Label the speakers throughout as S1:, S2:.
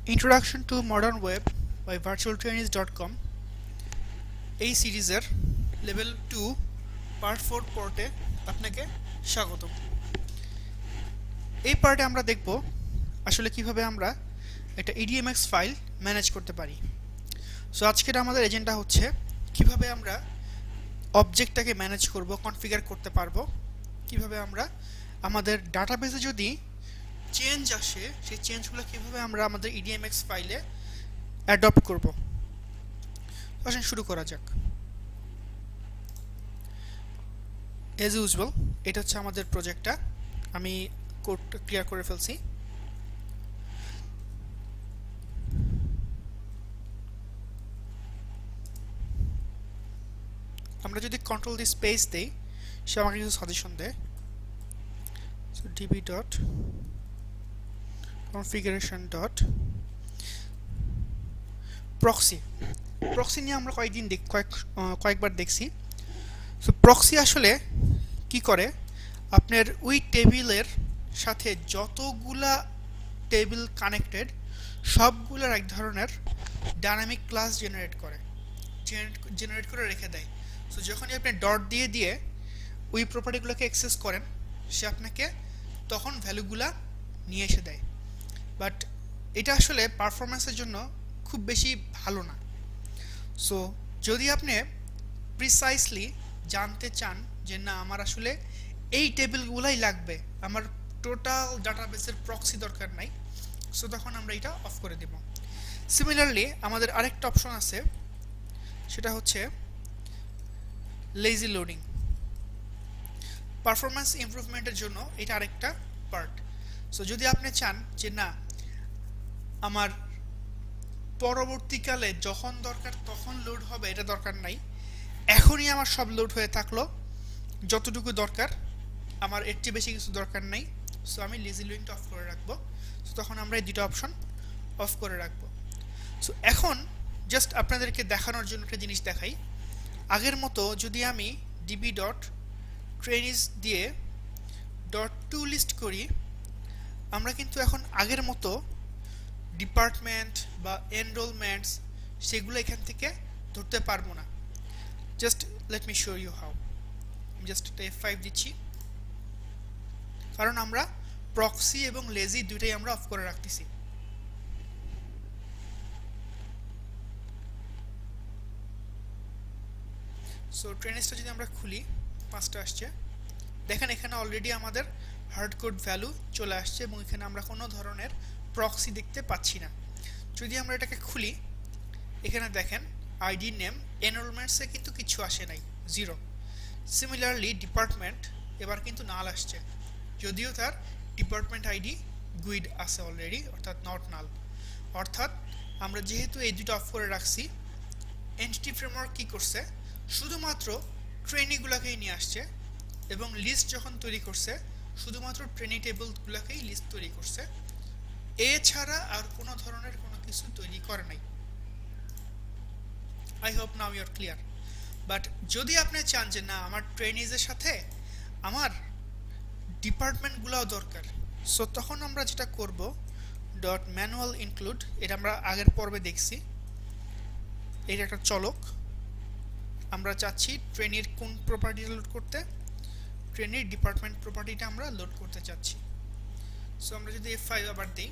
S1: Introduction to Modern Web by virtualtrainees.com এই সিরিজের level 2 part 4 পর্টে আপনাকে স্বাগতম। এই পার্টে আমরা দেখব আসলে কিভাবে আমরা একটা EDMX ফাইল ম্যানেজ করতে পারি। সো আজকের আমাদের এজেন্ডা হচ্ছে কিভাবে আমরা অবজেক্টটাকে ম্যানেজ করব, কনফিগার করতে পারবো, কিভাবে আমরা আমাদের ডাটাবেসে যদি চেঞ্জ আসে সেই চেঞ্জগুলো কিভাবে আমরা আমাদের EDMX ফাইলে অ্যাডপ্ট করব। আসুন শুরু করা যাক। এজ ইউজুয়াল এটা হচ্ছে আমাদের প্রজেক্টটা, আমি কোডটা ক্লিয়ার করে ফেলছি। আমরা যদি কন্ট্রোল দিয়ে স্পেস দেই সে আমাকে কিছু সাজেশন দেয়। So DB dot configuration dot proxy proxy নিয়ে আমরা কয়েকবার দেখছি। সো প্রক্সি আসলে কি করে, আপনার ওই টেবিলের সাথে যতগুলা টেবিল কানেক্টেড সবগুলোর এক ধরনের ডাইনামিক ক্লাস জেনারেট করে রেখে দেয়। সো যখনই আপনি ডট দিয়ে দিয়ে ওই প্রপার্টিগুলোকে অ্যাক্সেস করেন সে আপনাকে তখন ভ্যালুগুলা নিয়ে এসে দেয়। বাট এটা আসলে পারফরমেন্সের জন্য খুব বেশি ভালো না। সো যদি আপনি প্রিসাইসলি জানতে চান যে না আমার আসলে এই টেবিলগুলাই লাগবে, আমার টোটাল ডাটাবেসের প্রক্সি দরকার নাই, সো তখন আমরা এটা অফ করে দেব। সিমিলারলি আমাদের আরেকটা অপশন আছে, সেটা হচ্ছে লেজি লোডিং। পারফরমেন্স ইমপ্রুভমেন্টের জন্য এটা আরেকটা পার্ট। সো যদি আপনি চান যে না আমার পরবর্তীকালে যখন দরকার তখন লোড হবে, এটা দরকার নাই, এখনই আমার সব লোড হয়ে থাকলো, যতটুকু দরকার আমার এর চেয়ে বেশি কিছু দরকার নাই, সো আমি লেজি লোডিংটা অফ করে রাখবো। সো তখন আমরা এই দুটো অপশন অফ করে রাখবো। সো এখন জাস্ট আপনাদেরকে দেখানোর জন্য একটা জিনিস দেখাই। আগের মতো যদি আমি ডিবি ডট ট্রেনিস দিয়ে ডট টু লিস্ট করি, আমরা কিন্তু এখন আগের মতো ডিপার্টমেন্ট বা এনরোলমেন্টস সেগুলো এখান থেকে ধরতে পারবো না। Just let me show you how. আমি জাস্ট F5 দিচ্ছি, কারণ আমরা প্রক্সি এবং লেজি দুইটাই আমরা অফ করে রাখতেছি। সো ট্রেনিসটা যদি আমরা খুলি 5টা আসছে, দেখেন এখানে অলরেডি আমাদের হার্ডকোড ভ্যালু চলে আসছে এবং এখানে আমরা কোনো ধরনের প্রক্সি দেখতে পাচ্ছি না। যদি আমরা এটাকে খুলি, এখানে দেখেন আইডি নেম এনরোলমেন্টসে কিন্তু কিছু আসে নাই, 0। সিমিলারলি ডিপার্টমেন্ট এবার কিন্তু নাল আসছে, যদিও তার ডিপার্টমেন্ট আইডি গুইড আছে অলরেডি, অর্থাৎ নট নাল। অর্থাৎ আমরা যেহেতু এই দুটো অফ করে রাখছি, এন্টিটি ফ্রেমওয়ার্ক কি করছে, শুধুমাত্র ট্রেনিগুলোকেই নিয়ে আসছে এবং লিস্ট যখন তৈরি করছে শুধুমাত্র ট্রেনি টেবিলগুলোকেই লিস্ট তৈরি করছে, এছাড়া আর কোনো ধরনের কোনো কিছু তৈরি করে নাই। I hope now you are clear. But যদি আপনি চান যে না আমার ট্রেনিজের সাথে আমার ডিপার্টমেন্টগুলোও দরকার, সো তখন আমরা যেটা করব ডট ম্যানুয়াল ইনক্লুড, এটা আমরা আগের পর্বে দেখছি, এটা একটা চলক। আমরা চাচ্ছি ট্রেনির কোন প্রপার্টিটা লোড করতে, ট্রেনির ডিপার্টমেন্ট প্রপার্টিটা আমরা লোড করতে চাচ্ছি। সো আমরা যদি F5 আবার দিই,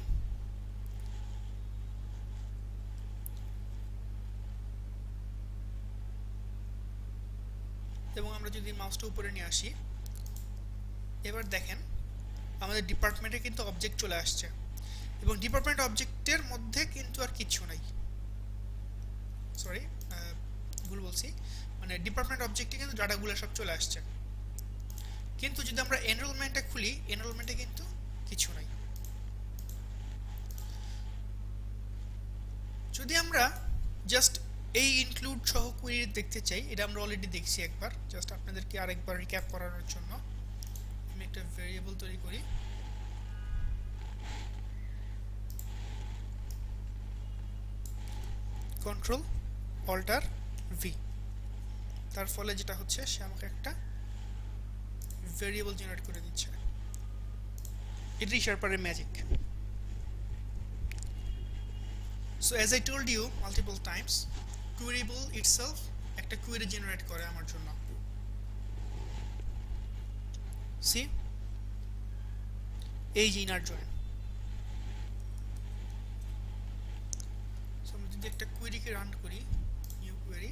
S1: এবং আমরা যদি মাউসটা উপরে নিয়ে আসি, এবার দেখেন আমাদের ডিপার্টমেন্টে কিন্তু অবজেক্ট চলে আসছে এবং ডিপার্টমেন্ট অবজেক্টের মধ্যে কিন্তু আর কিছু নাই। সরি, ভুল বলছি, মানে ডিপার্টমেন্ট অবজেক্টে কিন্তু ডাটাগুলো সব চলে আসছে, কিন্তু যদি আমরা এনরোলমেন্টটা খুলি এনরোলমেন্টে কিন্তু কিছু নাই। যদি আমরা জাস্ট এই ইনক্লুড সহ কুইরি দেখতে চাই, এটা আমরা অলরেডি দেখছি একবার, জাস্ট আপনাদেরকে আরেকবার রিক্যাপ করানোর জন্য আমি একটা ভেরিয়েবল তৈরি করি। কন্ট্রোল অল্টার ভি, তার ফলে যেটা হচ্ছে সে আমাকে একটা ভেরিয়েবল জেনারেট করে দিচ্ছে। এটাই শার্পারের magic. So as I told you multiple times, queryable itself একটা কুয়েরি জেনারেট করে আমার জন্য। সি, এই যে ইনার জয়েন। সো আমি যদি একটা কুয়েরিকে রান করি, new query,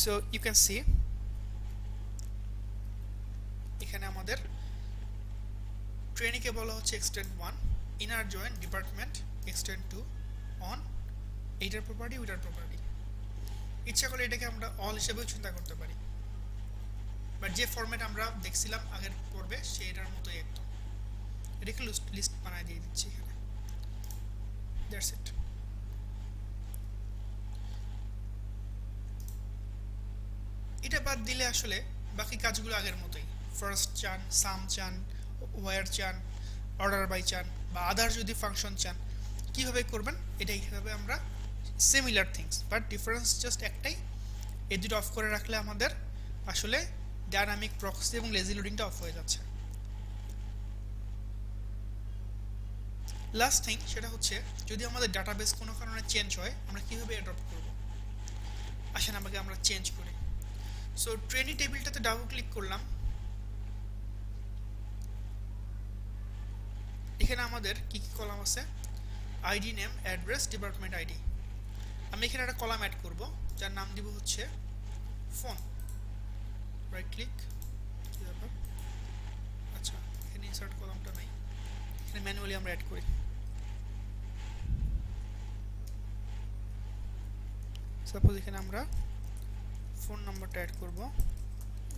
S1: so you can see এখানে আমাদের ট্রেনিংকে বলা হচ্ছে extend 1, inner join department extend 2 on এইটার প্রপার্টি ওইটার প্রপার্টি। ইচ্ছা করলে এটাকে আমরা অল হিসেবেও চিন্তা করতে পারি, বাট যে ফরম্যাট আমরা দেখছিলাম আগের পর্বে সেটার মতোই একদম। এটাকে লিস্ট বানায় দিয়ে দিচ্ছি এখানে, দ্যাটস ইট। এটা বাদ দিলে আসলে বাকি কাজগুলো আগের মতোই। ফার্স্ট চান, সাম চান, ওয়্যার চান, অর্ডার বাই চান বা আদার যদি ফাংশন চান, কিভাবে করবেন এটা এইভাবে আমরা similar things, but difference just একটাই, এই দুটো অফ করে রাখলে আমাদের আসলে ডায়নামিক প্রক্সি এবং লেজি লোডিংটা অফ হয়ে যাচ্ছে। লাস্ট থিং সেটা হচ্ছে যদি আমাদের ডাটাবেস কোনো কারণে চেঞ্জ হয় আমরা কিভাবে অ্যাডপ্ট করব। আসেন আমাকে আমরা চেঞ্জ করি। সো ট্রেনি টেবিলটাতে ডাবল ক্লিক করলাম, এখানে আমাদের কি কি কলাম আছে, ID name, address, department ID. আমি এখানে একটা কলাম অ্যাড করব যার নাম দিব হচ্ছে ফোন। রাইট ক্লিক, আচ্ছা এখানে ইনসার্ট কলামটা নাই, এখানে ম্যানুয়ালি আমরা অ্যাড করি। সাপোজ এখানে আমরা ফোন নাম্বারটা অ্যাড করব,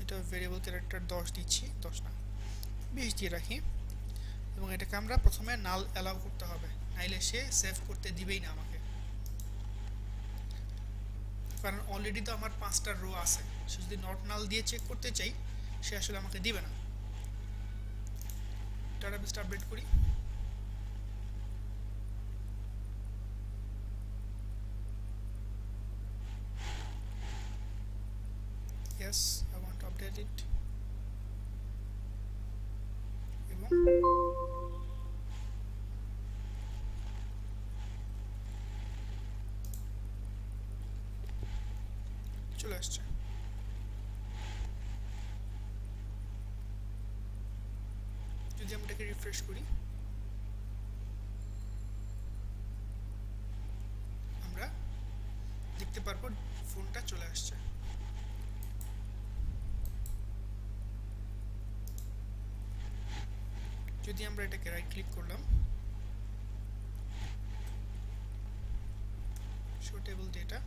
S1: এটা ভেরিয়েবল ক্যারেক্টার 10 দিচ্ছি, 10 না 20 দিয়ে রাখি, এবং এটাকে আমরা প্রথমে নাল অ্যালাউ করতে হবে, নাইলে সে সেভ করতে দিবেই না আমাকে, কারণ অলরেডি তো আমার 5টা রো আছে। সে যদি নট নাল দিয়ে চেক করতে চাই সে আসলে আমাকে দিবে না। ডাটাবেসটা আপডেট করি, yes I want to update it, এবং চলে আসছে। যদি আমরা এটাকে রিফ্রেশ করি আমরা দেখতে পারবো ফোনটা চলে আসছে। যদি আমরা এটাকে রাইট ক্লিক করলাম, শো টেবল ডেটা,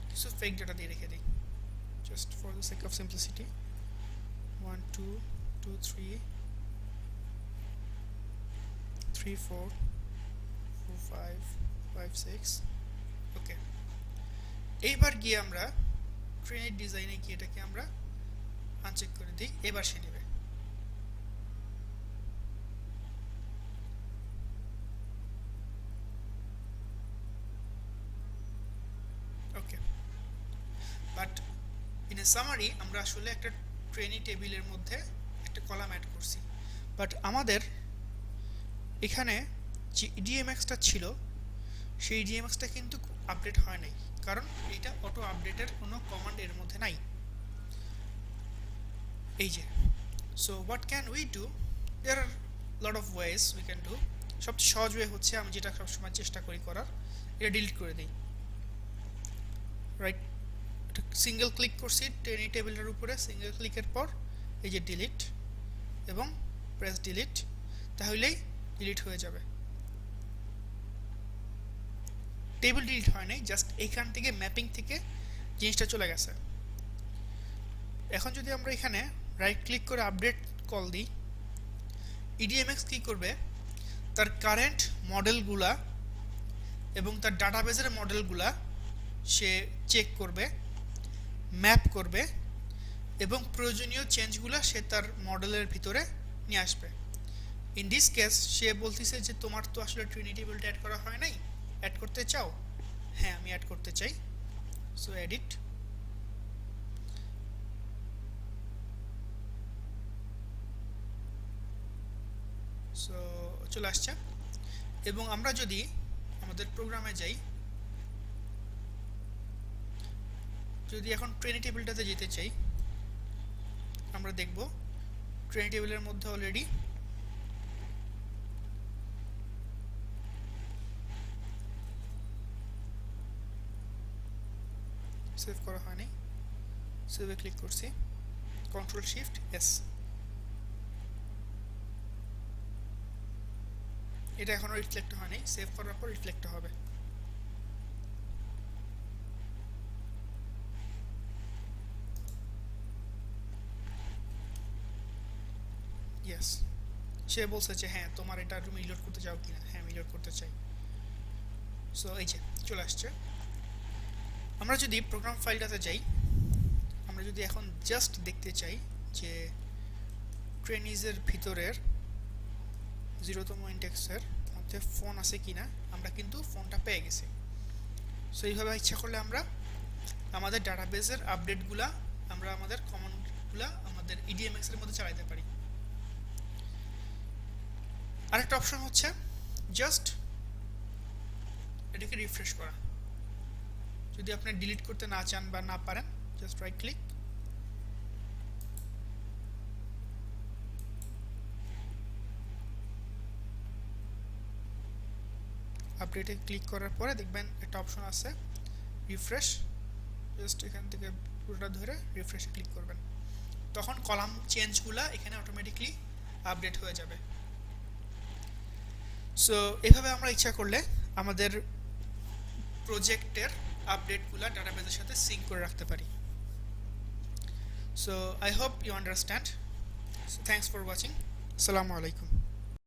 S1: কিছু ফেক ডাটা দিয়ে রেখে দিই just for the sake of simplicity, 1 2 2 3 3 4 4 5 5 6। ওকে, এইবার গিয়ে আমরা ট্রেনের ডিজাইনে গিয়ে এটাকে আমরা আনচেক করে দিই, এবার সে নেবে। ওকে, বাট ইন এ সামারি আমরা আসলে একটা ট্রেনি টেবিলের মধ্যে একটা কলাম অ্যাড করছি, বাট আমাদের এখানে যে ইডিএমএক্সটা ছিল সেই ইডিএমএক্সটা কিন্তু আপডেট হয় নাই, কারণ এইটা অটো আপডেটের কোনো কমান্ড এর মধ্যে নাই। এই যে, so what can we do, there are lot of ways we can do. সবচেয়ে সহজ ওয়ে হচ্ছে আমি যেটা সবসময় চেষ্টা করি করার, এটা ডিলিট করে দিই। রাইট, সিঙ্গেল ক্লিক করছি ট্রেনি টেবিলের উপরে, সিঙ্গেল ক্লিকের পর এই যে ডিলিট এবং প্রেস ডিলিট, তাহলেই ডিলিট হয়ে যাবে। টেবিল ডিলিট হয় নাই, জাস্ট এইখান থেকে ম্যাপিং থেকে জিনিসটা চলে গেছে। এখন যদি আমরা এখানে রাইট ক্লিক করে আপডেট কল দিই, ইডিএমএক্স কী করবে, তার কারেন্ট মডেলগুলা এবং তার ডাটাবেসের মডেলগুলা সে চেক করবে, ম্যাপ করবে এবং প্রয়োজনীয় চেঞ্জগুলো সে তার মডেলের ভিতরে নিয়ে আসবে। ইন দিস কেস সে বলতেছে যে তোমার তো আসলে ট্রিনিটি টেবিলটা অ্যাড করা হয় নাই, অ্যাড করতে চাও? হ্যাঁ আমি অ্যাড করতে চাই, সো এডিট, সো চলে আসছে। এবং আমরা যদি আমাদের প্রোগ্রামে যাই, যদি এখন ট্রেনিং টেবিলটাতে যেতে চাই, আমরা দেখব ট্রেনিং টেবিলের মধ্যে অলরেডি সেভ করা হয়নি। সেভে ক্লিক করছি, কন্ট্রোল শিফট এস। এটা এখনো রিফ্লেক্ট হয়নি, সেভ করার পর রিফ্লেক্ট হবে। ইয়েস, সে বলছে যে হ্যাঁ তোমার এটা তুমি রিলোড করতে চাও কিনা। হ্যাঁ আমি রিলোড করতে চাই। সো এই যে চলে আসছে। আমরা যদি প্রোগ্রাম ফাইলটাতে যাই, আমরা যদি এখন জাস্ট দেখতে চাই যে ট্রেনিজের ভিতরের 0তম ইন্ডেক্সের মধ্যে ফোন আছে কিনা, আমরা কিন্তু ফোনটা পেয়ে গেছি। সো এইভাবে ইচ্ছা করলে আমরা আমাদের ডাটাবেসের আপডেটগুলা, আমরা আমাদের কমান্ডগুলা আমাদের ইডিএমএক্স এর মধ্যে চালাতে পারি। আরেকটা অপশন হচ্ছে জাস্ট এটাকে রিফ্রেশ করা। যদি আপনি ডিলিট করতে না চান বা না পারেন, জাস্ট রাইট ক্লিক, আপডেটে ক্লিক করার পরে দেখবেন একটা অপশন আছে রিফ্রেশ। জাস্ট এখান থেকে পুরোটা ধরে রিফ্রেশে ক্লিক করবেন, তখন কলাম চেঞ্জগুলা এখানে অটোমেটিকলি আপডেট হয়ে যাবে। সো এভাবে আমরা ইচ্ছা করলে আমাদের প্রজেক্টের আপডেটগুলা ডাটাবেসের সাথে সিঙ্ক করে রাখতে পারি। So I hope you understand. Thanks for watching. আসসালামু আলাইকুম।